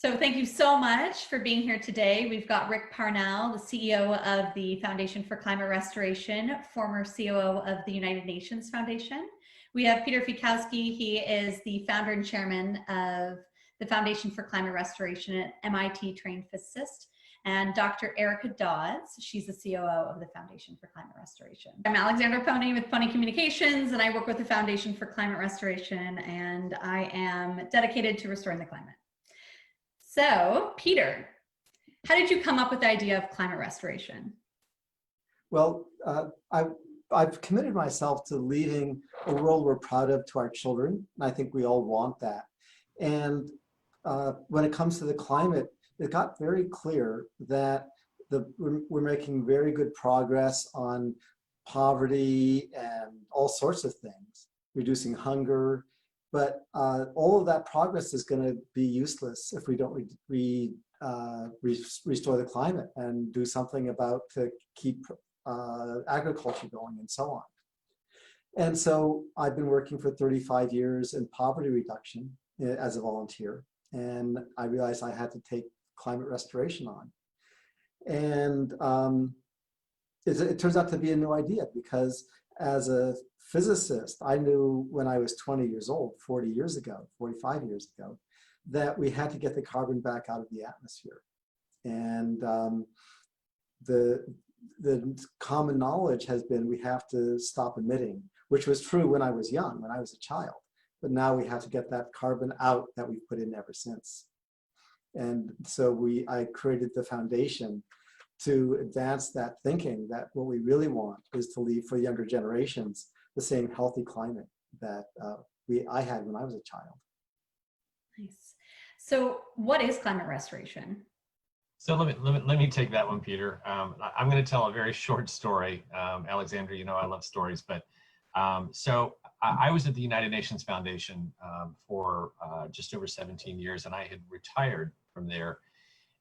So thank you so much for being here today. We've got Rick Parnell, the CEO of the Foundation for Climate Restoration, former COO of the United Nations Foundation. We have Peter Fikowski. He is the founder and chairman of the Foundation for Climate Restoration, an MIT trained physicist, and Dr. Erica Dodds. She's the COO of the Foundation for Climate Restoration. I'm Alexandra Pony with Pony Communications, and I work with the Foundation for Climate Restoration, and I am dedicated to restoring the climate. So, Peter, how did you come up with the idea of climate restoration? Well, I've committed myself to leaving a world we're proud of to our children, and I think we all want that. And when it comes to the climate, it got very clear that we're making very good progress on poverty and all sorts of things, reducing hunger. But all of that progress is going to be useless if we don't restore the climate and do something about to keep agriculture going and so on. And so I've been working for 35 years in poverty reduction as a volunteer. And I realized I had to take climate restoration on. And it turns out to be a new idea, because as a physicist, I knew when I was 20 years old, 40 years ago, 45 years ago, that we had to get the carbon back out of the atmosphere. And the common knowledge has been we have to stop emitting, which was true when I was young, when I was a child. But now we have to get that carbon out that we've put in ever since. And so I created the foundation to advance that thinking, that what we really want is to leave for younger generations the same healthy climate that I had when I was a child. Nice. So what is climate restoration? So let me take that one, Peter. I'm going to tell a very short story. Alexandra, you know I love stories, but so I was at the United Nations Foundation for just over 17 years, and I had retired from there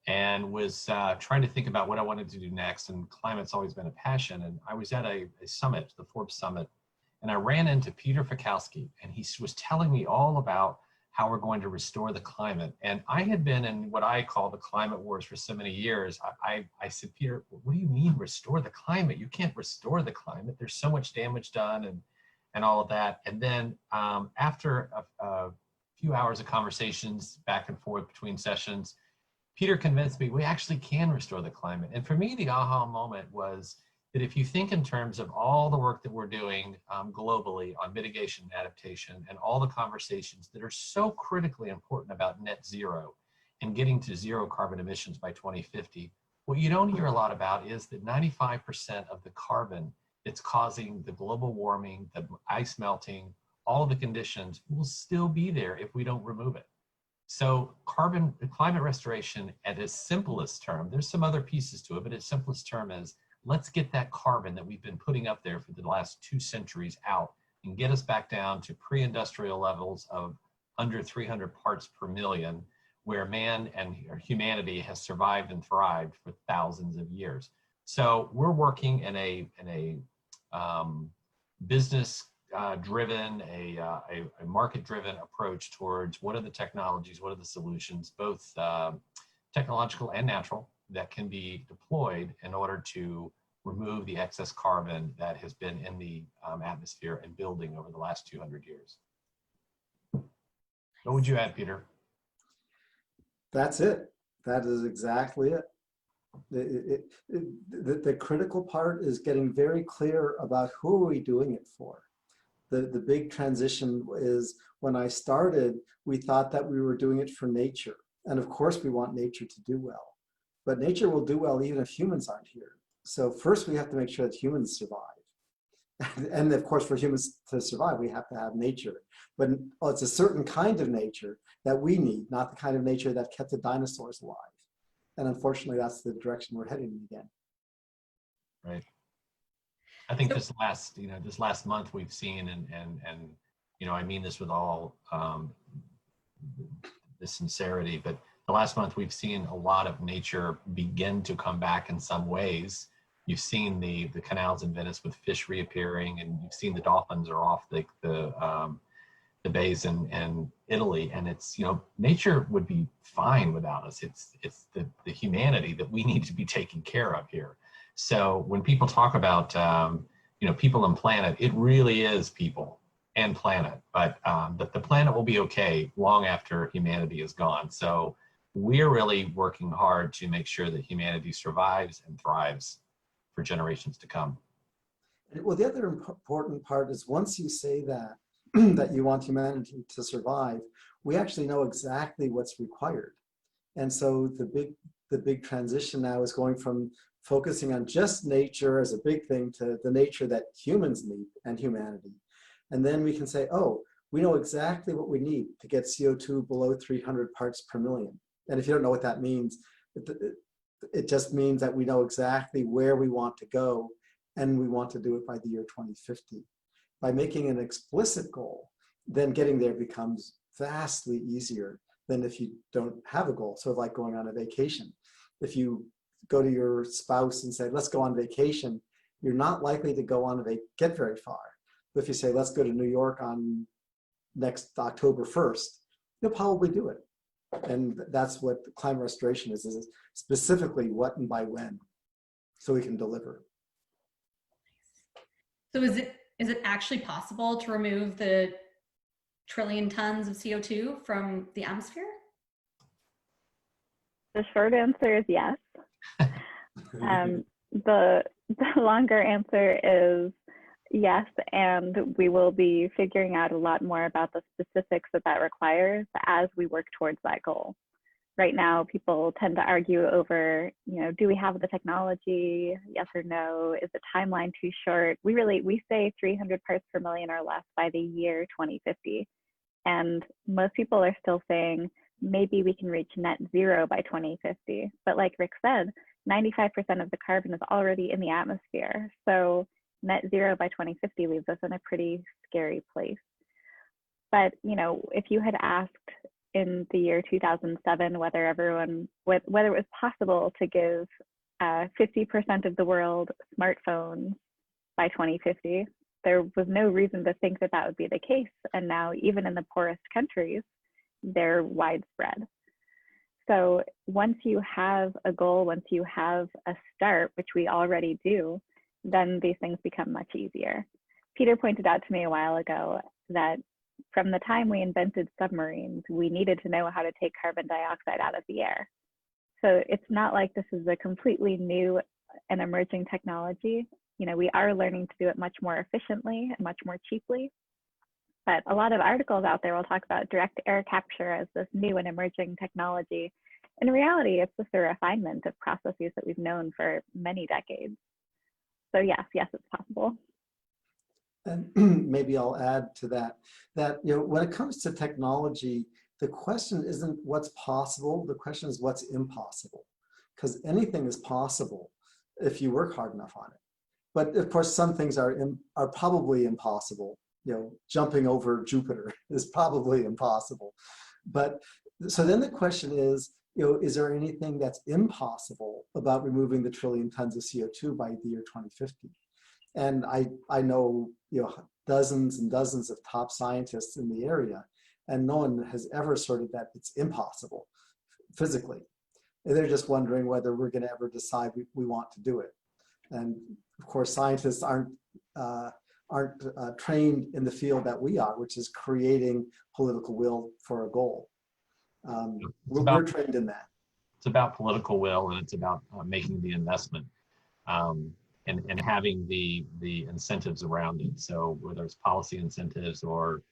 and was trying to think about what I wanted to do next, and climate's always been a passion. And I was at a summit, the Forbes Summit, and I ran into Peter Fikowski, and he was telling me all about how we're going to restore the climate. And I had been in what I call the climate wars for so many years. I said, Peter, what do you mean restore the climate? You can't restore the climate. There's so much damage done and all of that. And then after a few hours of conversations back and forth between sessions, Peter convinced me we actually can restore the climate. And for me, the aha moment was that if you think in terms of all the work that we're doing globally on mitigation and adaptation, and all the conversations that are so critically important about net zero and getting to zero carbon emissions by 2050, what you don't hear a lot about is that 95% of the carbon that's causing the global warming, the ice melting, all of the conditions will still be there if we don't remove it. So climate restoration at its simplest term, there's some other pieces to it, but its simplest term is let's get that carbon that we've been putting up there for the last 2 centuries out and get us back down to pre-industrial levels of under 300 parts per million, where man and humanity has survived and thrived for thousands of years. So we're working in a business driven, a market-driven approach towards what are the technologies, what are the solutions, both technological and natural, that can be deployed in order to remove the excess carbon that has been in the atmosphere and building over the last 200 years. What would you add, Peter? That's it. That is exactly it. The critical part is getting very clear about who are we doing it for. The big transition is when I started, we thought that we were doing it for nature. And of course we want nature to do well, but nature will do well even if humans aren't here. So first we have to make sure that humans survive. And of course for humans to survive, we have to have nature. But it's a certain kind of nature that we need, not the kind of nature that kept the dinosaurs alive. And unfortunately, that's the direction we're heading in again. Right. I think this last month we've seen, and you know, I mean this with all the sincerity, but the last month we've seen a lot of nature begin to come back in some ways. You've seen the canals in Venice with fish reappearing, and you've seen the dolphins are off the the bays and Italy, and it's, you know, nature would be fine without us. It's the humanity that we need to be taking care of here. So when people talk about you know, people and planet, it really is people and planet, but the planet will be okay long after humanity is gone. So we're really working hard to make sure that humanity survives and thrives for generations to come. Well, the other important part is once you say that, that you want humanity to survive, we actually know exactly what's required. And so the big transition now is going from focusing on just nature as a big thing to the nature that humans need and humanity. And then we can say, oh, we know exactly what we need to get CO2 below 300 parts per million. And if you don't know what that means, it just means that we know exactly where we want to go, and we want to do it by the year 2050. By making an explicit goal, then getting there becomes vastly easier than if you don't have a goal. So like going on a vacation. If you go to your spouse and say, let's go on vacation, you're not likely to go on get very far. But if you say, let's go to New York on next October 1st, you'll probably do it. And that's what climate restoration is specifically what and by when, so we can deliver. So is it actually possible to remove the trillion tons of CO2 from the atmosphere? The short answer is yes. The longer answer is yes, and we will be figuring out a lot more about the specifics that requires as we work towards that goal. Right now, people tend to argue over, you know, do we have the technology? Yes or no? Is the timeline too short? We say 300 parts per million or less by the year 2050. And most people are still saying, maybe we can reach net zero by 2050. But like Rick said, 95% of the carbon is already in the atmosphere. So net zero by 2050 leaves us in a pretty scary place. But, you know, if you had asked in the year 2007 whether it was possible to give 50% of the world smartphones by 2050, there was no reason to think that would be the case. And now even in the poorest countries, they're widespread. So once you have a goal, once you have a start, which we already do, then these things become much easier. Peter pointed out to me a while ago that from the time we invented submarines, we needed to know how to take carbon dioxide out of the air. So it's not like this is a completely new and emerging technology. You know, we are learning to do it much more efficiently and much more cheaply. But a lot of articles out there will talk about direct air capture as this new and emerging technology. In reality, it's just a refinement of processes that we've known for many decades. So yes, it's possible. And maybe I'll add to that, you know, when it comes to technology, the question isn't what's possible, the question is what's impossible. Because anything is possible if you work hard enough on it. But of course, some things are probably impossible. You know, jumping over Jupiter is probably impossible. But so then the question is, you know, is there anything that's impossible about removing the 1 trillion tons of CO2 by the year 2050? And I know, you know, dozens and dozens of top scientists in the area, and no one has ever asserted that it's impossible physically. And they're just wondering whether we're going to ever decide we want to do it. And of course, scientists aren't trained in the field that we are, which is creating political will for a goal. We're trained in that. It's about political will, and it's about making the investment and having the incentives around it. So whether it's policy incentives or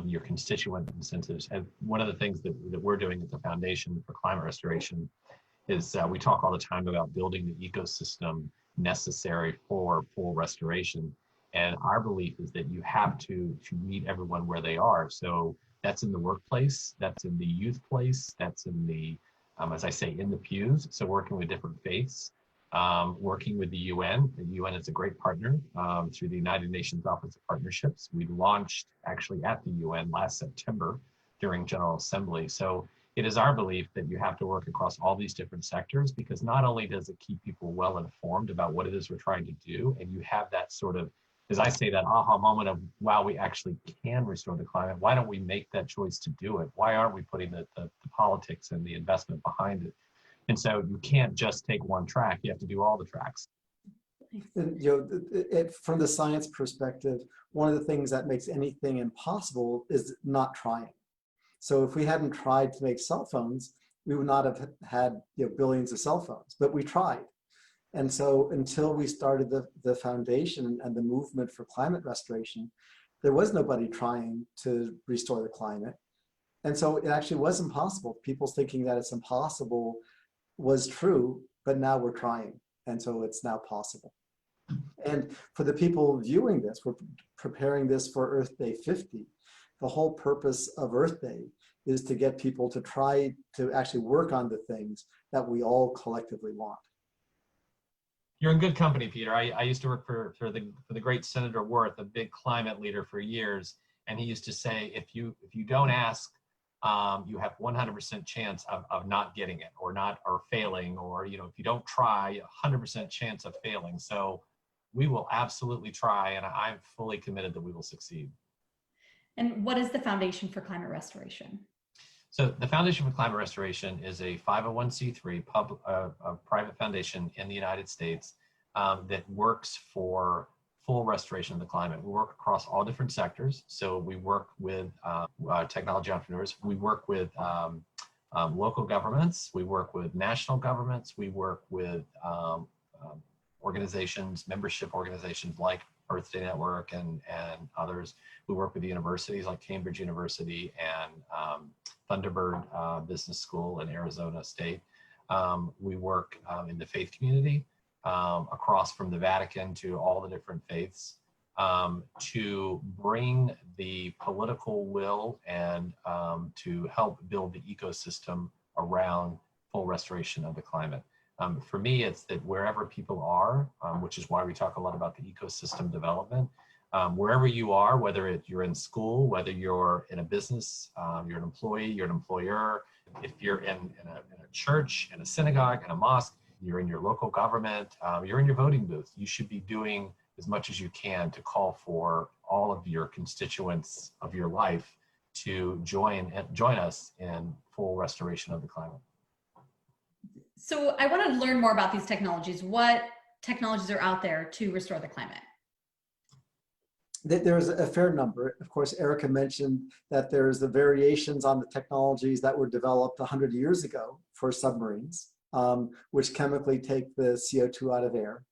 your constituent incentives. And one of the things that we're doing at the Foundation for Climate Restoration is we talk all the time about building the ecosystem necessary for full restoration. And our belief is that you have to meet everyone where they are. So that's in the workplace, that's in the youth place, that's in the, as I say, in the pews. So working with different faiths, working with the UN. The UN is a great partner through the United Nations Office of Partnerships. We launched actually at the UN last September during General Assembly. So it is our belief that you have to work across all these different sectors, because not only does it keep people well informed about what it is we're trying to do, and you have that sort of is I say that aha moment of, wow, we actually can restore the climate. Why don't we make that choice to do it? Why aren't we putting the politics and the investment behind it? And so you can't just take one track. You have to do all the tracks. And, from the science perspective, one of the things that makes anything impossible is not trying. So if we hadn't tried to make cell phones, we would not have had billions of cell phones, but we tried. And so until we started the foundation and the movement for climate restoration, there was nobody trying to restore the climate. And so it actually was impossible. People thinking that it's impossible was true, but now we're trying. And so it's now possible. And for the people viewing this, we're preparing this for Earth Day 50. The whole purpose of Earth Day is to get people to try to actually work on the things that we all collectively want. You're in good company, Peter. I used to work for the great Senator Worth, a big climate leader for years, and he used to say, if you don't ask, you have 100% chance of not getting it or failing, or if you don't try, 100% chance of failing. So we will absolutely try, and I'm fully committed that we will succeed. And what is the Foundation for Climate Restoration? So the Foundation for Climate Restoration is a 501c3 private foundation in the United States that works for full restoration of the climate. We work across all different sectors. So we work with technology entrepreneurs. We work with local governments. We work with national governments. We work with organizations, membership organizations like Earth Day Network and others. We work with universities like Cambridge University and Thunderbird Business School in Arizona State. We work in the faith community across from the Vatican to all the different faiths to bring the political will and to help build the ecosystem around full restoration of the climate. For me, it's that wherever people are, which is why we talk a lot about the ecosystem development, wherever you are, whether you're in school, whether you're in a business, you're an employee, you're an employer, if you're in a church, in a synagogue, in a mosque, you're in your local government, you're in your voting booth, you should be doing as much as you can to call for all of your constituents of your life to join us in full restoration of the climate. So I want to learn more about these technologies. What technologies are out there to restore the climate? There's a fair number. Of course, Erica mentioned that there's the variations on the technologies that were developed 100 years ago for submarines, which chemically take the CO2 out of air.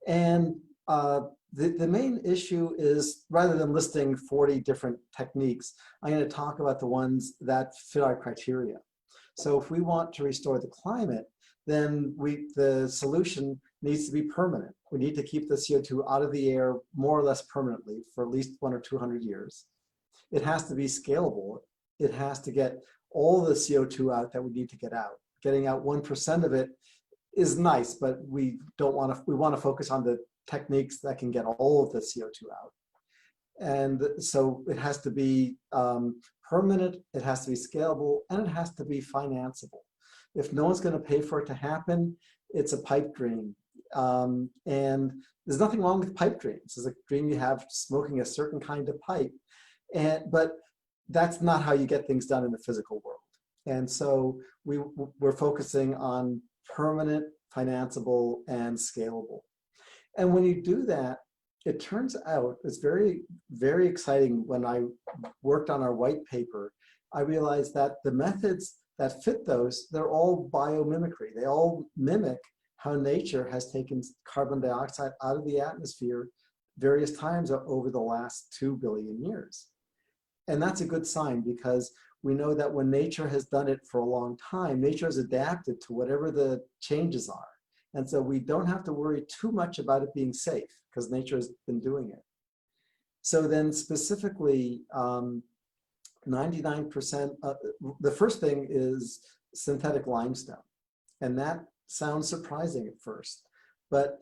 And the main issue is, rather than listing 40 different techniques, I'm going to talk about the ones that fit our criteria. So if we want to restore the climate, then the solution needs to be permanent. We need to keep the CO2 out of the air more or less permanently for at least 100 or 200 years. It has to be scalable. It has to get all the CO2 out that we need to get out. Getting out 1% of it is nice, but we want to focus on the techniques that can get all of the CO2 out. And so it has to be permanent, it has to be scalable, and it has to be financeable. If no one's going to pay for it to happen, it's a pipe dream. And there's nothing wrong with pipe dreams. It's a dream you have smoking a certain kind of pipe. But that's not how you get things done in the physical world. And so we're focusing on permanent, financeable, and scalable. And when you do that, it turns out it's very, very exciting. When I worked on our white paper, I realized that the methods that fit those, they're all biomimicry. They all mimic how nature has taken carbon dioxide out of the atmosphere various times over the last 2 billion years. And that's a good sign, because we know that when nature has done it for a long time, nature has adapted to whatever the changes are. And so we don't have to worry too much about it being safe, because nature has been doing it. So then specifically, 99%, the first thing is synthetic limestone. And that sounds surprising at first, but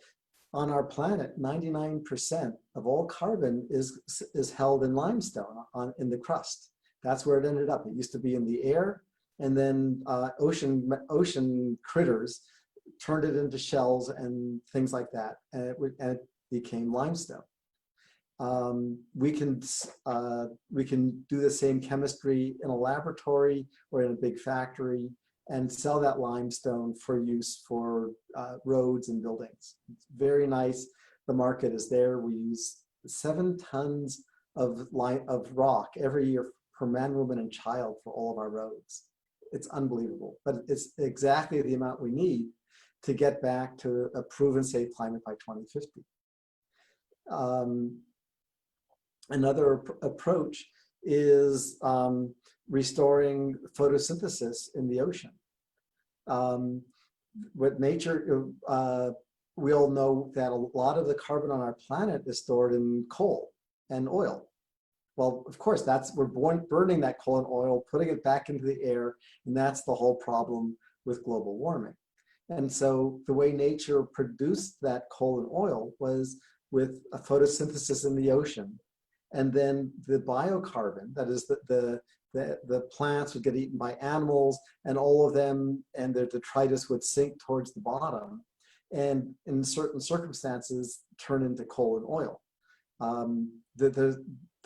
on our planet, 99% of all carbon is held in limestone in the crust. That's where it ended up. It used to be in the air, and then ocean critters turned it into shells and things like that, and it became limestone. we can do the same chemistry in a laboratory or in a big factory and sell that limestone for use for roads and buildings. It's very nice. The market is there. We use 7 tons of rock every year per man, woman, and child for all of our roads. It's unbelievable, but it's exactly the amount we need to get back to a proven safe climate by 2050. Another approach is restoring photosynthesis in the ocean. With nature, we all know that a lot of the carbon on our planet is stored in coal and oil. Well, of course, we're burning that coal and oil, putting it back into the air, and that's the whole problem with global warming. And so the way nature produced that coal and oil was with a photosynthesis in the ocean. And then the biocarbon, that is the plants would get eaten by animals, and all of them and their detritus would sink towards the bottom, and in certain circumstances turn into coal and oil.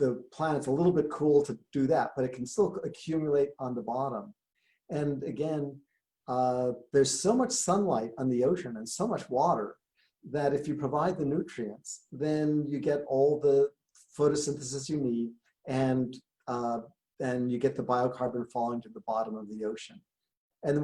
The planet's a little bit cool to do that, but it can still accumulate on the bottom. And again, there's so much sunlight on the ocean and so much water that if you provide the nutrients, then you get all the photosynthesis you need, and you get the biocarbon falling to the bottom of the ocean. And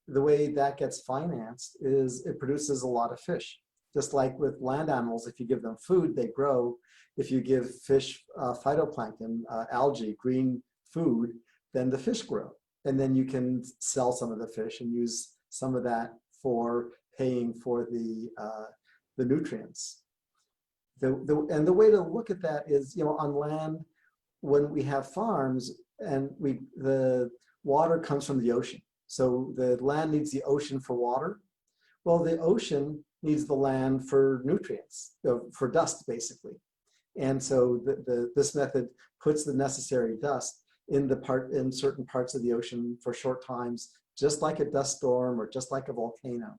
the way that gets financed is it produces a lot of fish. Just like with land animals, if you give them food, they grow. If you give fish phytoplankton, algae, green food, then the fish grow. And then you can sell some of the fish and use some of that for paying for the nutrients. And the way to look at that is, on land, when we have farms and the water comes from the ocean. So the land needs the ocean for water. Well, the ocean needs the land for nutrients, for dust, basically. And so this method puts the necessary dust in certain parts of the ocean for short times, just like a dust storm or just like a volcano,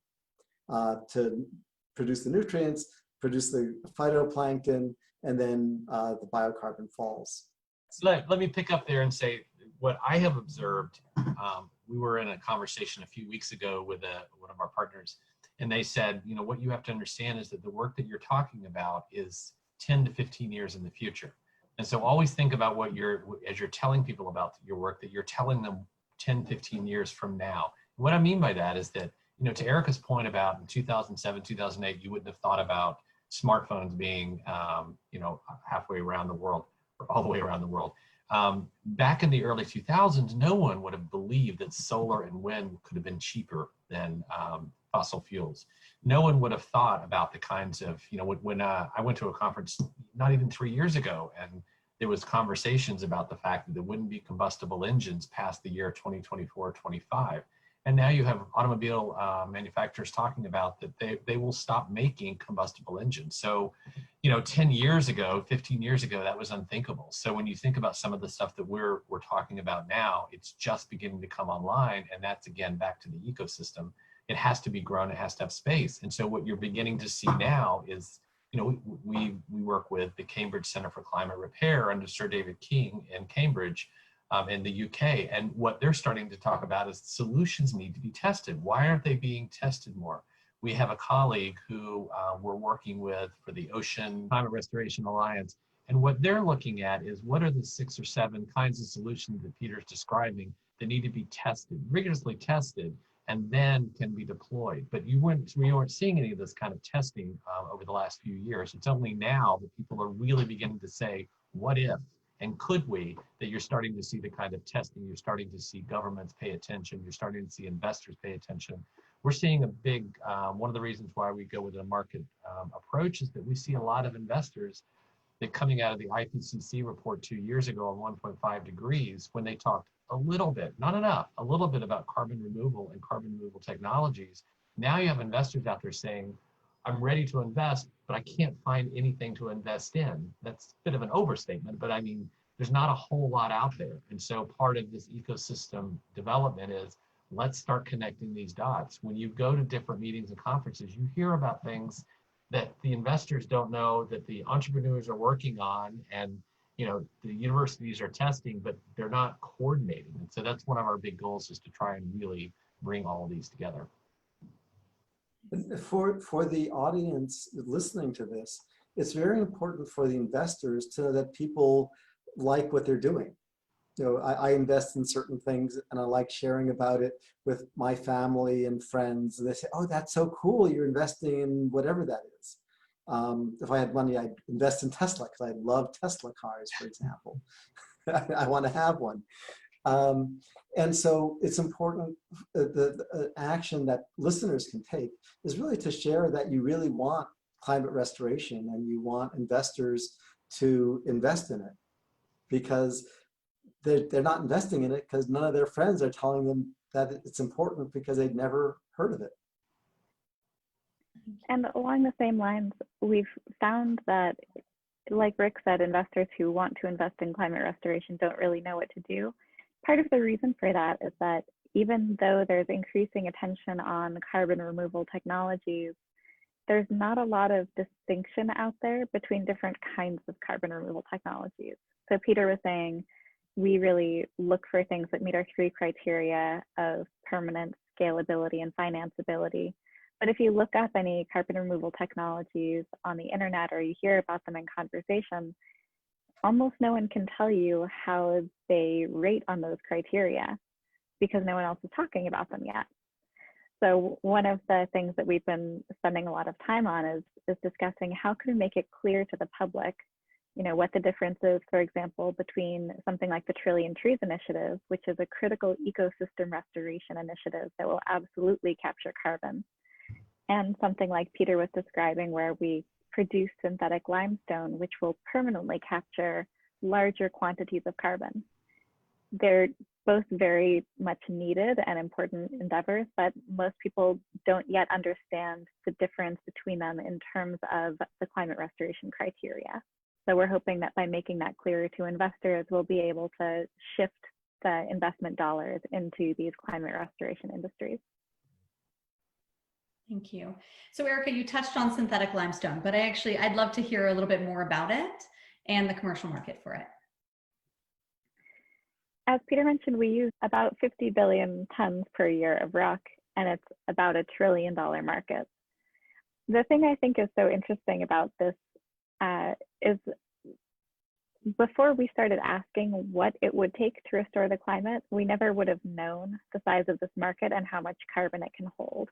to produce the nutrients, produce the phytoplankton, and then the biocarbon falls. So let me pick up there and say what I have observed. We were in a conversation a few weeks ago with one of our partners, and they said, what you have to understand is that the work that you're talking about is 10 to 15 years in the future. And so always think about as you're telling people about your work, that you're telling them 10, 15 years from now. And what I mean by that is that, to Erica's point about in 2007, 2008, you wouldn't have thought about smartphones being, halfway around the world or all the way around the world. Back in the early 2000s, no one would have believed that solar and wind could have been cheaper than fossil fuels. No one would have thought about the kinds of, when I went to a conference not even 3 years ago, and there was conversations about the fact that there wouldn't be combustible engines past the year 2024, 25. And now you have automobile manufacturers talking about that they will stop making combustible engines. So, 10 years ago, 15 years ago, that was unthinkable. So when you think about some of the stuff that we're talking about now, it's just beginning to come online. And that's, again, back to the ecosystem. It has to be grown, it has to have space. And so what you're beginning to see now is, we work with the Cambridge Center for Climate Repair under Sir David King in Cambridge, in the UK. And what they're starting to talk about is solutions need to be tested. Why aren't they being tested more? We have a colleague who we're working with for the Ocean Climate Restoration Alliance. And what they're looking at is what are the 6 or 7 kinds of solutions that Peter's describing that need to be tested, rigorously tested, and then can be deployed. But we weren't seeing any of this kind of testing over the last few years. It's only now that people are really beginning to say, what if? And could we, that you're starting to see the kind of testing, you're starting to see governments pay attention, you're starting to see investors pay attention. We're seeing a big, one of the reasons why we go with a market approach is that we see a lot of investors that coming out of the IPCC report 2 years ago on 1.5 degrees, when they talked a little bit, not enough, a little bit about carbon removal and carbon removal technologies. Now you have investors out there saying, I'm ready to invest, but I can't find anything to invest in. That's a bit of an overstatement, but I mean, there's not a whole lot out there. And so part of this ecosystem development is let's start connecting these dots. When you go to different meetings and conferences, you hear about things that the investors don't know, that the entrepreneurs are working on, and the universities are testing, but they're not coordinating. And so that's one of our big goals, is to try and really bring all of these together. For the audience listening to this, it's very important for the investors to know that people like what they're doing. I invest in certain things and I like sharing about it with my family and friends. And they say, oh, that's so cool. You're investing in whatever that is. If I had money, I'd invest in Tesla because I love Tesla cars, for example. I want to have one. And so it's important, the action that listeners can take is really to share that you really want climate restoration and you want investors to invest in it, because they're not investing in it because none of their friends are telling them that it's important because they'd never heard of it. And along the same lines, we've found that, like Rick said, investors who want to invest in climate restoration don't really know what to do. Part of the reason for that is that even though there's increasing attention on carbon removal technologies, there's not a lot of distinction out there between different kinds of carbon removal technologies. So Peter was saying, we really look for things that meet our 3 criteria of permanence, scalability, and financeability. But if you look up any carbon removal technologies on the internet or you hear about them in conversation, almost no one can tell you how they rate on those criteria because no one else is talking about them yet. So one of the things that we've been spending a lot of time on is discussing how can we make it clear to the public, what the difference is, for example, between something like the Trillion Trees Initiative, which is a critical ecosystem restoration initiative that will absolutely capture carbon, and something like Peter was describing, where we produce synthetic limestone, which will permanently capture larger quantities of carbon. They're both very much needed and important endeavors, but most people don't yet understand the difference between them in terms of the climate restoration criteria. So we're hoping that by making that clearer to investors, we'll be able to shift the investment dollars into these climate restoration industries. Thank you. So Erica, you touched on synthetic limestone, but I'd love to hear a little bit more about it and the commercial market for it. As Peter mentioned, we use about 50 billion tons per year of rock, and it's about $1 trillion market. The thing I think is so interesting about this is before we started asking what it would take to restore the climate, we never would have known the size of this market and how much carbon it can hold.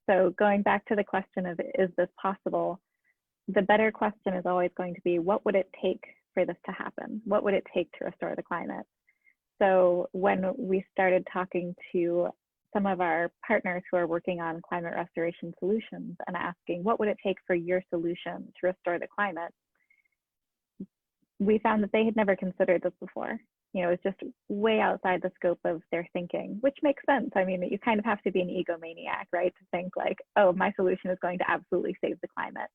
So going back to the question of, is this possible? The better question is always going to be, what would it take for this to happen? What would it take to restore the climate? So when we started talking to some of our partners who are working on climate restoration solutions and asking, what would it take for your solution to restore the climate? We found that they had never considered this before. It's just way outside the scope of their thinking, which makes sense. I mean, you kind of have to be an egomaniac, right? To think like, oh, my solution is going to absolutely save the climate.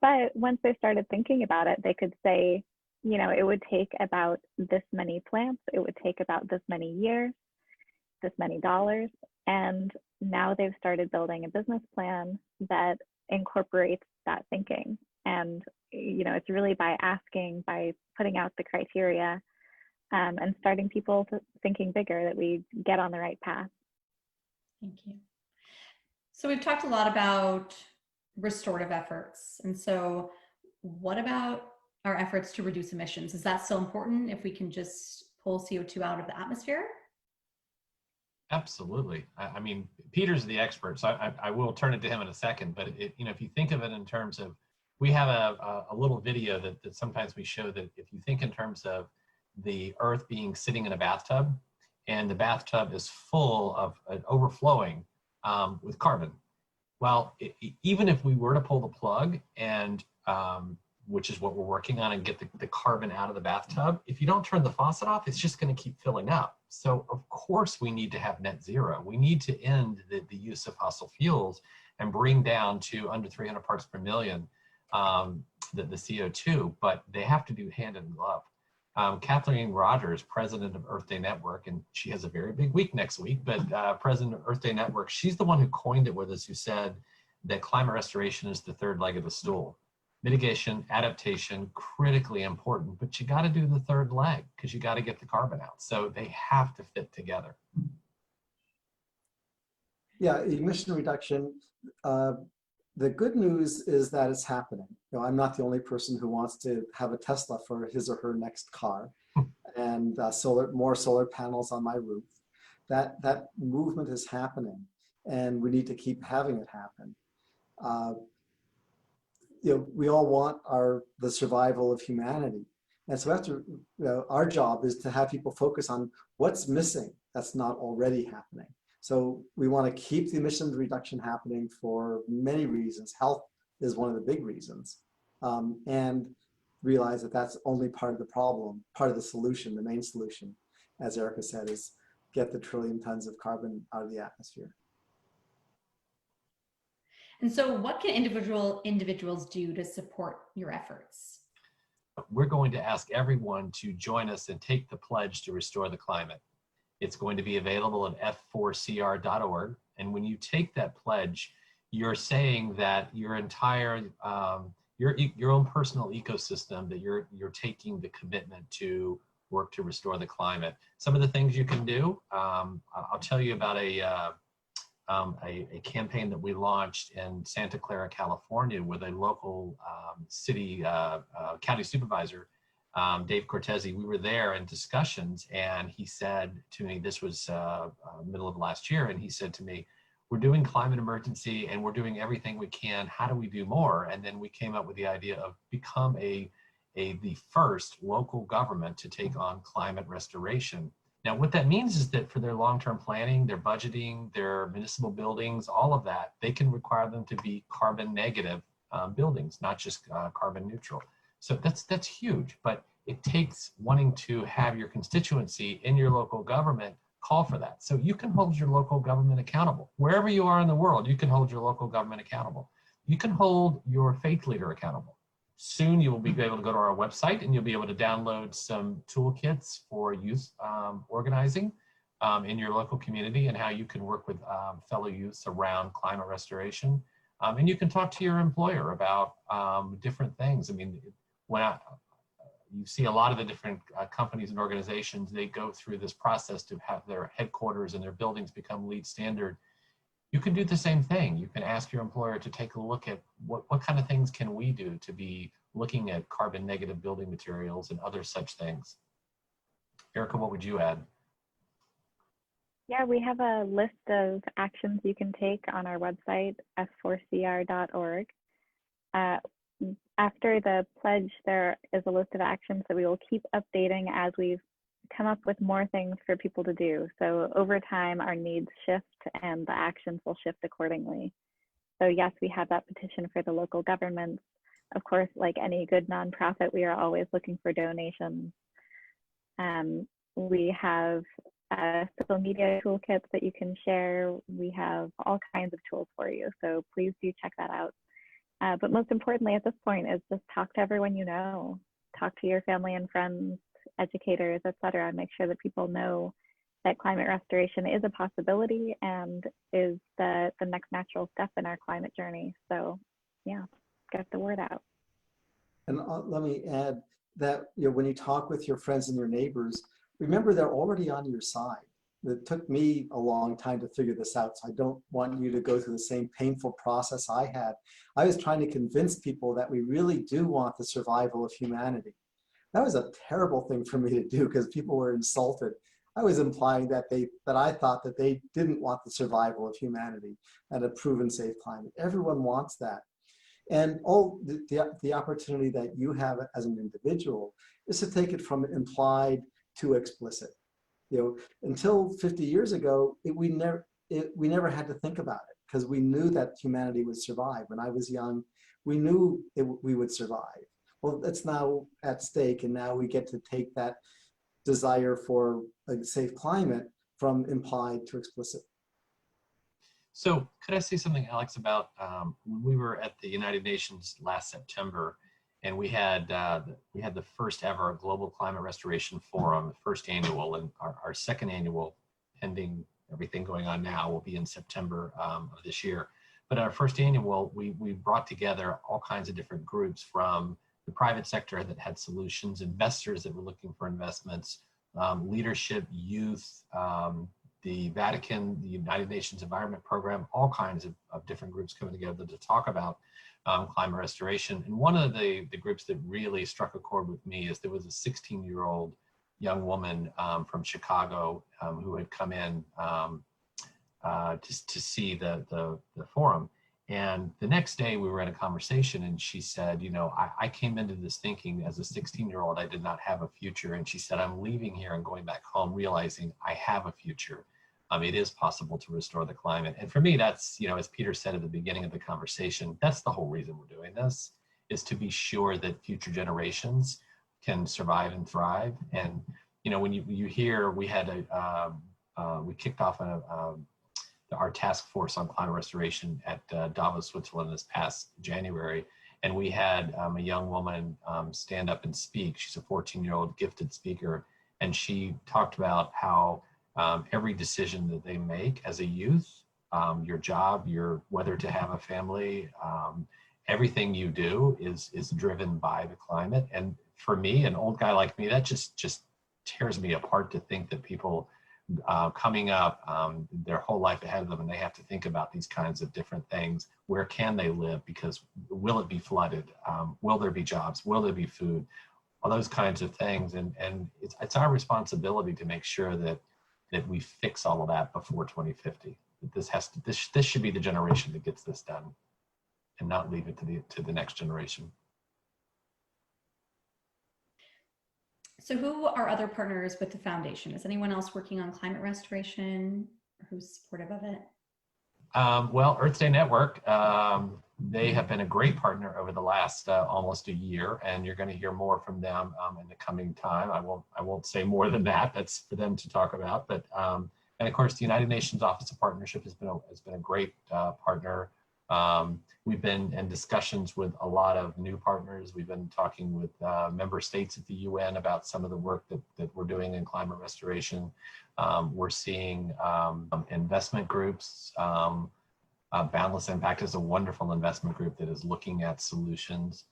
But once they started thinking about it, they could say, it would take about this many plants, it would take about this many years, this many dollars. And now they've started building a business plan that incorporates that thinking. And, it's really by asking, by putting out the criteria, and starting people thinking bigger that we get on the right path. Thank you. So we've talked a lot about restorative efforts. And so what about our efforts to reduce emissions? Is that still important if we can just pull CO2 out of the atmosphere? Absolutely. I mean, Peter's the expert, so I will turn it to him in a second. But if you think of it in terms of, we have a little video that sometimes we show that if you think in terms of the Earth being sitting in a bathtub, and the bathtub is full of overflowing with carbon. Well, even if we were to pull the plug and which is what we're working on, and get the carbon out of the bathtub, if you don't turn the faucet off, it's just going to keep filling up. So of course we need to have net zero. We need to end the use of fossil fuels and bring down to under 300 parts per million the CO2, but they have to do hand in glove. Kathleen Rogers, president of Earth Day Network, and she has a very big week next week, but president of Earth Day Network, she's the one who coined it with us, who said that climate restoration is the third leg of the stool. Mitigation, adaptation, critically important, but you got to do the third leg because you got to get the carbon out. So they have to fit together. Yeah, emission reduction. The good news is that it's happening. I'm not the only person who wants to have a Tesla for his or her next car, and more solar panels on my roof. That movement is happening, and we need to keep having it happen. We all want the survival of humanity, and so after our job is to have people focus on what's missing that's not already happening. So we want to keep the emissions reduction happening for many reasons. Health is one of the big reasons, and realize that that's only part of the problem, part of the solution. The main solution, as Erica said, is get the 1 trillion tons of carbon out of the atmosphere. And so what can individuals do to support your efforts? We're going to ask everyone to join us and take the pledge to restore the climate. It's going to be available at f4cr.org. And when you take that pledge, you're saying that your entire, your own personal ecosystem, that you're taking the commitment to work to restore the climate. Some of the things you can do, I'll tell you about a campaign that we launched in Santa Clara, California, with a local county supervisor, Dave Cortese. We were there in discussions, and he said to me, this was middle of last year, and he said to me, we're doing climate emergency and we're doing everything we can. How do we do more? And then we came up with the idea of become the first local government to take on climate restoration. Now, what that means is that for their long-term planning, their budgeting, their municipal buildings, all of that, they can require them to be carbon negative buildings, not just carbon neutral. So that's huge, but it takes wanting to have your constituency in your local government call for that. So you can hold your local government accountable. Wherever you are in the world, you can hold your local government accountable. You can hold your faith leader accountable. Soon you will be able to go to our website and you'll be able to download some toolkits for youth organizing in your local community and how you can work with fellow youths around climate restoration. And you can talk to your employer about different things. I mean, you see a lot of the different companies and organizations, they go through this process to have their headquarters and their buildings become LEED standard. You can do the same thing. You can ask your employer to take a look at what kind of things can we do to be looking at carbon negative building materials and other such things. Erica, what would you add? Yeah, we have a list of actions you can take on our website, f4cr.org. After the pledge, there is a list of actions that we will keep updating as we've come up with more things for people to do. So over time, our needs shift and the actions will shift accordingly. So yes, we have that petition for the local governments. Of course, like any good nonprofit, we are always looking for donations. We have social media toolkits that you can share. We have all kinds of tools for you. So please do check that out. But most importantly at this point is just talk to everyone you know. Talk to your family and friends, educators, etc. Make sure that people know that climate restoration is a possibility and is the next natural step in our climate journey. So yeah, get the word out. And let me add that when you talk with your friends and your neighbors, remember they're already on your side. It took me a long time to figure this out, so I don't want you to go through the same painful process I had. I was trying to convince people that we really do want the survival of humanity. That was a terrible thing for me to do because people were insulted. I was implying that I thought that they didn't want the survival of humanity and a proven safe climate. Everyone wants that. And the opportunity that you have as an individual is to take it from implied to explicit. Until 50 years ago, we never had to think about it because we knew that humanity would survive. When I was young, we knew we would survive. Well, it's now at stake, and now we get to take that desire for a safe climate from implied to explicit. So could I say something, Alex, about when we were at the United Nations last September, and we had the first ever Global Climate Restoration Forum, the first annual, and our second annual, pending everything going on now, will be in September of this year. But at our first annual, we brought together all kinds of different groups from the private sector that had solutions, investors that were looking for investments, leadership, youth, the Vatican, the United Nations Environment Program, all kinds of different groups coming together to talk about climate restoration. And one of the groups that really struck a chord with me is there was a 16-year-old young woman from Chicago who had come in to see the forum. And the next day we were in a conversation and she said, you know, I came into this thinking as a 16-year-old, I did not have a future. And she said, I'm leaving here and going back home, realizing I have a future. It is possible to restore the climate. And for me, that's, you know, as Peter said at the beginning of the conversation, that's the whole reason we're doing this, is to be sure that future generations can survive and thrive. And, you know, when you hear, we had we kicked off our task force on climate restoration at Davos, Switzerland this past January. And we had a young woman stand up and speak. She's a 14-year-old gifted speaker. And she talked about how every decision that they make as a youth, your job, whether to have a family, everything you do is driven by the climate. And for me, an old guy like me, that just tears me apart to think that people coming up, their whole life ahead of them, and they have to think about these kinds of different things. Where can they live? Because will it be flooded? Will there be jobs? Will there be food? All those kinds of things. And it's our responsibility to make sure that we fix all of that before 2050. This should be the generation that gets this done, and not leave it to the next generation. So who are other partners with the foundation? Is anyone else working on climate restoration or who's supportive of it? Well, Earth Day Network, they have been a great partner over the last almost a year, and you're going to hear more from them in the coming time. I won't say more than that. That's for them to talk about. But and of course, the United Nations Office of Partnership has been a great partner. We've been in discussions with a lot of new partners. We've been talking with member states at the UN about some of the work that we're doing in climate restoration. We're seeing investment groups. Boundless Impact is a wonderful investment group that is looking at solutions.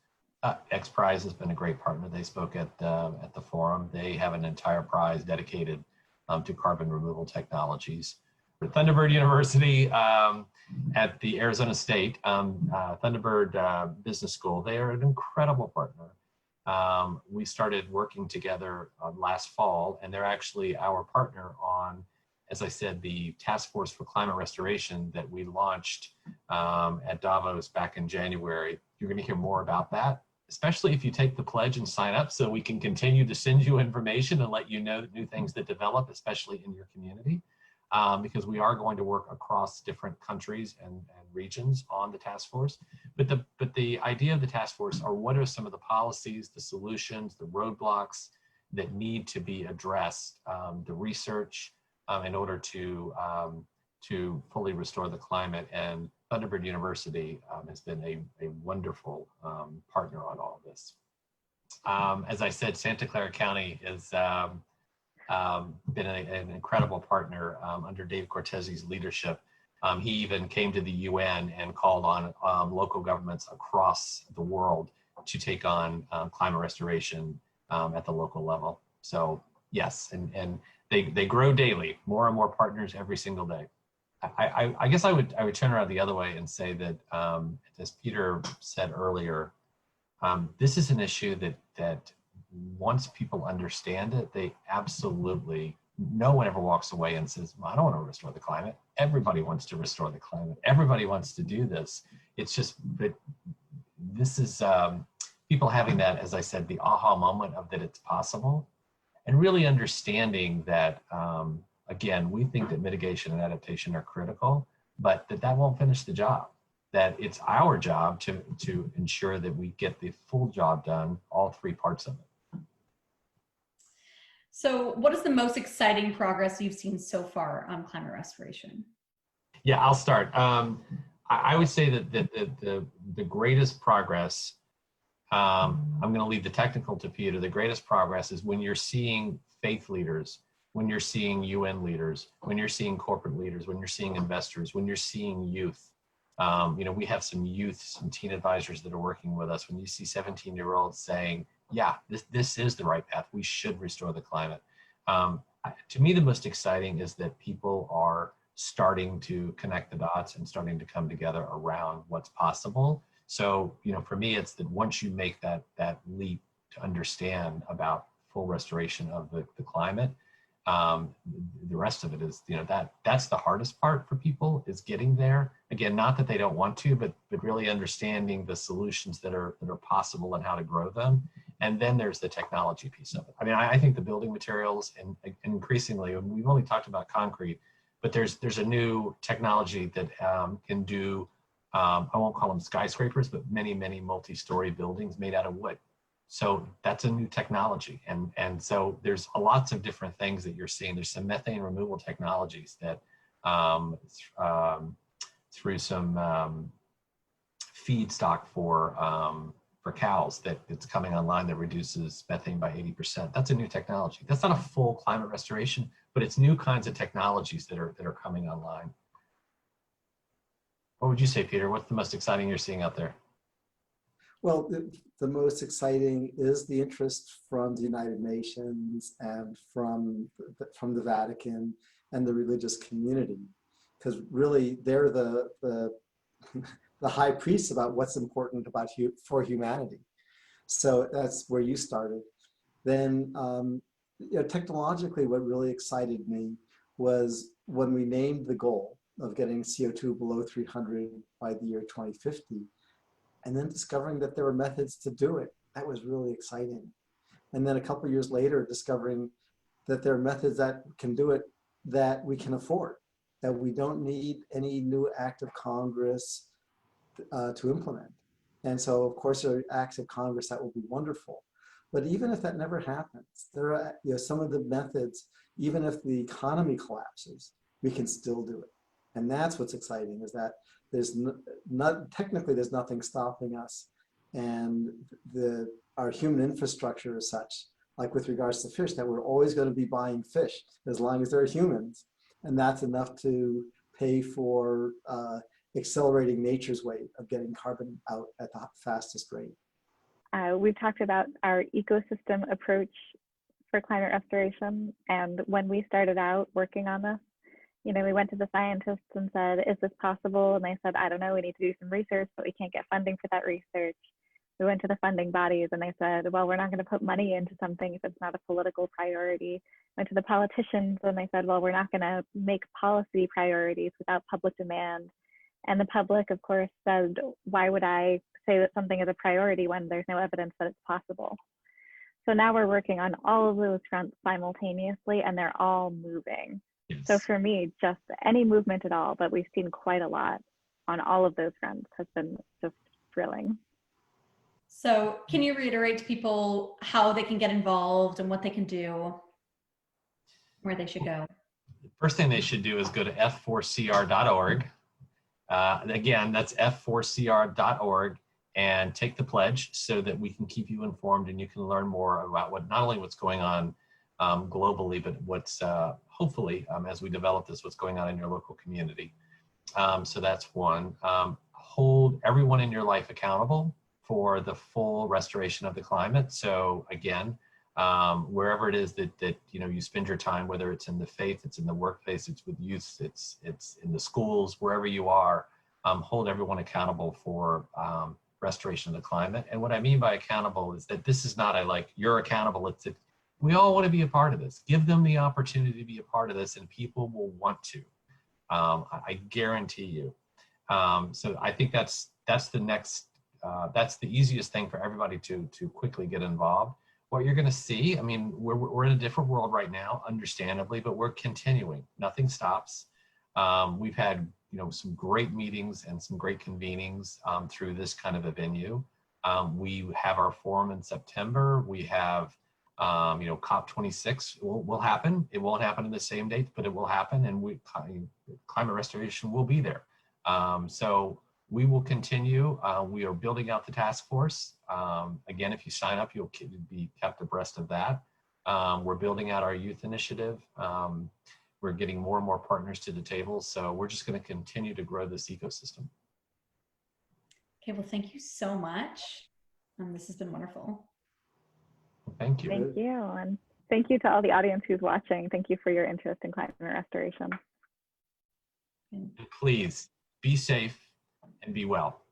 X Prize has been a great partner. They spoke at the forum. They have an entire prize dedicated to carbon removal technologies. Thunderbird University at the Arizona State, Thunderbird Business School, they are an incredible partner. We started working together last fall, and they're actually our partner on, as I said, the Task Force for Climate Restoration that we launched at Davos back in January. You're going to hear more about that, especially if you take the pledge and sign up, so we can continue to send you information and let you know new things that develop, especially in your community. Because we are going to work across different countries and regions on the task force. But the idea of the task force are, what are some of the policies, the solutions, the roadblocks that need to be addressed, the research in order to fully restore the climate. And Thunderbird University has been a wonderful partner on all of this. As I said, Santa Clara County is been an incredible partner under Dave Cortese's leadership. He even came to the UN and called on local governments across the world to take on climate restoration at the local level. So yes, and they grow daily, more and more partners every single day. I guess I would turn around the other way and say that, as Peter said earlier, this is an issue that once people understand it, they absolutely, no one ever walks away and says, well, I don't want to restore the climate. Everybody wants to restore the climate. Everybody wants to do this. It's just that this is people having that, as I said, the aha moment of that it's possible, and really understanding that, again, we think that mitigation and adaptation are critical, but that won't finish the job. That it's our job to ensure that we get the full job done, all three parts of it. So what is the most exciting progress you've seen so far on climate restoration? Yeah, I'll start. I would say that the greatest progress, I'm going to leave the technical to Peter. The greatest progress is when you're seeing faith leaders, when you're seeing UN leaders, when you're seeing corporate leaders, when you're seeing investors, when you're seeing youth We have some youth, some teen advisors that are working with us. When you see 17-year-olds saying, yeah, this is the right path, we should restore the climate. To me, the most exciting is that people are starting to connect the dots and starting to come together around what's possible. So, for me, it's that once you make that leap to understand about full restoration of the climate, the rest of it is, that's the hardest part for people, is getting there. Again, not that they don't want to, but really understanding the solutions that are possible and how to grow them. And then there's the technology piece of it. I mean, I think the building materials and increasingly, and we've only talked about concrete, but there's a new technology that can do, I won't call them skyscrapers, but many multi-story buildings made out of wood. So that's a new technology. And so there's lots of different things that you're seeing. There's some methane removal technologies that through some feedstock for cows that's coming online that reduces methane by 80%. That's a new technology. That's not a full climate restoration, but it's new kinds of technologies that are coming online. What would you say, Peter? What's the most exciting you're seeing out there? Well, the most exciting is the interest from the United Nations and from the Vatican and the religious community, because really they're the high priests about what's important for humanity. So that's where you started. Then, technologically, what really excited me was when we named the goal of getting CO2 below 300 by the year 2050, and then discovering that there were methods to do it. That was really exciting. And then a couple of years later, discovering that there are methods that can do it that we can afford, that we don't need any new act of Congress to implement. And so, of course, there are acts of Congress that will be wonderful. But even if that never happens, there are some of the methods, even if the economy collapses, we can still do it. And that's what's exciting, is that technically there's nothing stopping us. And our human infrastructure is such, like with regards to fish, that we're always going to be buying fish as long as there are humans. And that's enough to pay for accelerating nature's way of getting carbon out at the fastest rate. We've talked about our ecosystem approach for climate restoration. And when we started out working on this, we went to the scientists and said, is this possible? And they said, I don't know, we need to do some research, but we can't get funding for that research. We went to the funding bodies and they said, well, we're not going to put money into something if it's not a political priority. Went to the politicians and they said, well, we're not going to make policy priorities without public demand. And the public, of course, said, why would I say that something is a priority when there's no evidence that it's possible? So now we're working on all of those fronts simultaneously, and they're all moving. Yes. So for me, just any movement at all, but we've seen quite a lot on all of those fronts, has been just thrilling. So can you reiterate to people how they can get involved and what they can do, where they should go? The first thing they should do is go to f4cr.org. Again, that's f4cr.org, and take the pledge so that we can keep you informed and you can learn more about not only what's going on globally, but what's hopefully, as we develop this, what's going on in your local community. So that's one. Hold everyone in your life accountable for the full restoration of the climate. So again, wherever it is that you spend your time, whether it's in the faith, it's in the workplace, it's with youth, it's in the schools, wherever you are, hold everyone accountable for restoration of the climate. And what I mean by accountable is that this is not you're accountable. It's we all want to be a part of this. Give them the opportunity to be a part of this, and people will want to. I guarantee you. So I think that's the next. That's the easiest thing for everybody to quickly get involved. What you're going to see, I mean, we're in a different world right now, understandably, but we're continuing. Nothing stops. We've had some great meetings and some great convenings through this kind of a venue. We have our forum in September. We have COP26 will happen. It won't happen in the same date, but it will happen, and climate restoration will be there. So we will continue. We are building out the task force. Again, if you sign up, you'll be kept abreast of that. We're building out our youth initiative. We're getting more and more partners to the table. So we're just going to continue to grow this ecosystem. Okay, well, thank you so much. This has been wonderful. Thank you. Thank you. And thank you to all the audience who's watching. Thank you for your interest in climate restoration. And please be safe and be well.